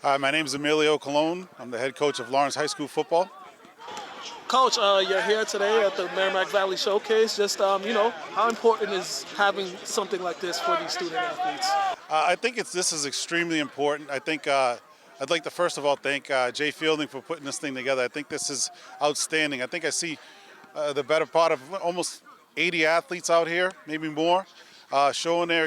Hi, my name is Emilio Colon. I'm the head coach of Lawrence High School football. Coach, you're here today at the Merrimack Valley Showcase. Just, how important is having something like this for these student athletes? I think this is extremely important. I think I'd like to first of all thank Jay Fielding for putting this thing together. I think this is outstanding. I think I see the better part of almost 80 athletes out here, maybe more, showing their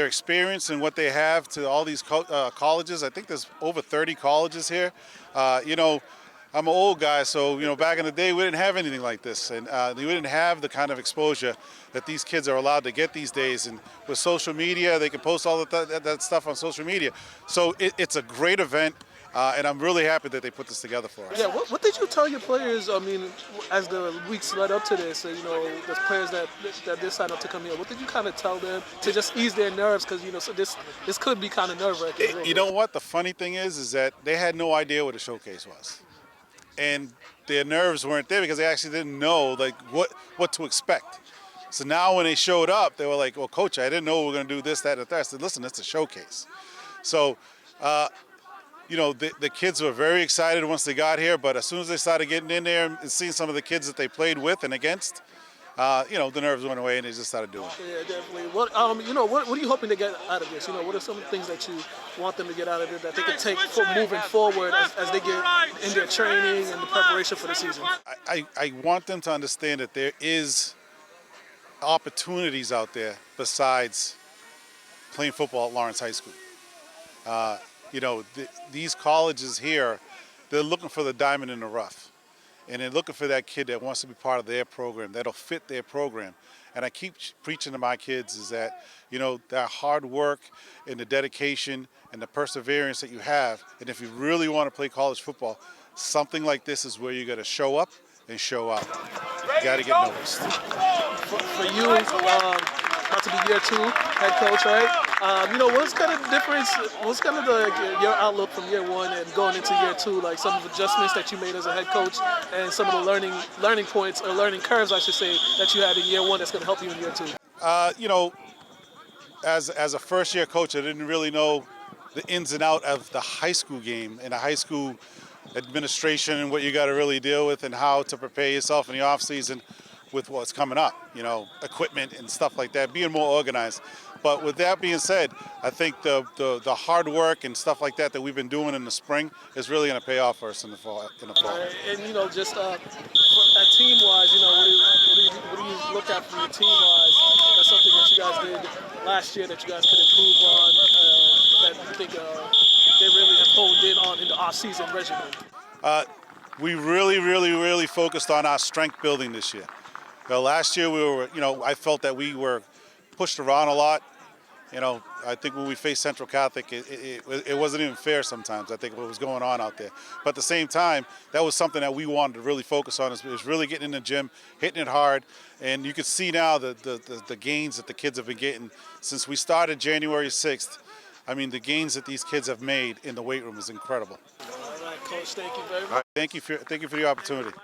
experience and what they have to all these colleges. I think there's over 30 colleges here. I'm an old guy, so back in the day we didn't have anything like this, and we didn't have the kind of exposure that these kids are allowed to get these days. And with social media, they can post all that stuff on social media. So it's a great event, and I'm really happy that they put this together for us. Yeah, what did you tell your players? I mean, as the weeks led up to this, the players that did sign up to come here, what did you kind of tell them to just ease their nerves? Because so this could be kind of nerve-wracking. You know what? The funny thing is that they had no idea what a showcase was. And their nerves weren't there because they actually didn't know what to expect. So now when they showed up, they were like, "Well, coach, I didn't know we were going to do this, that, and that." I said, "Listen, it's a showcase." So, the kids were very excited once they got here. But as soon as they started getting in there and seeing some of the kids that they played with and against, the nerves went away and they just started doing it. Yeah, definitely. What are you hoping to get out of this? What are some of the things that you want them to get out of it that they can take for moving forward as they get in their training and the preparation for the season? I want them to understand that there is opportunities out there besides playing football at Lawrence High School. These colleges here, they're looking for the diamond in the rough. And they're looking for that kid that wants to be part of their program, that'll fit their program. And I keep preaching to my kids is that, that hard work and the dedication and the perseverance that you have, and if you really want to play college football, something like this is where you got to show up and show out. You got to get noticed. For you, about to be year 2 head coach, right? What's kind of the difference? What's kind of your outlook from year 1 and going into year 2? Like some of the adjustments that you made as a head coach, and some of the learning points or learning curves, I should say, that you had in year 1 that's going to help you in year 2. As a first year coach, I didn't really know the ins and out of the high school game and the high school administration and what you got to really deal with and how to prepare yourself in the off season with what's coming up, equipment and stuff like that, being more organized. But with that being said, I think the hard work and stuff like that we've been doing in the spring is really going to pay off for us in the fall. And just team-wise, what do you look at from your team-wise? That's something that you guys did last year that you guys could improve on, that you think they really have honed in on in the off-season regimen? We really focused on our strength building this year. Last year I felt that we were pushed around a lot. I think when we faced Central Catholic, it wasn't even fair sometimes, I think, what was going on out there. But at the same time, that was something that we wanted to really focus on, is really getting in the gym, hitting it hard. And you can see now the gains that the kids have been getting since we started January 6th. I mean, the gains that these kids have made in the weight room is incredible. All right, Coach, thank you very much. Thank you for the opportunity.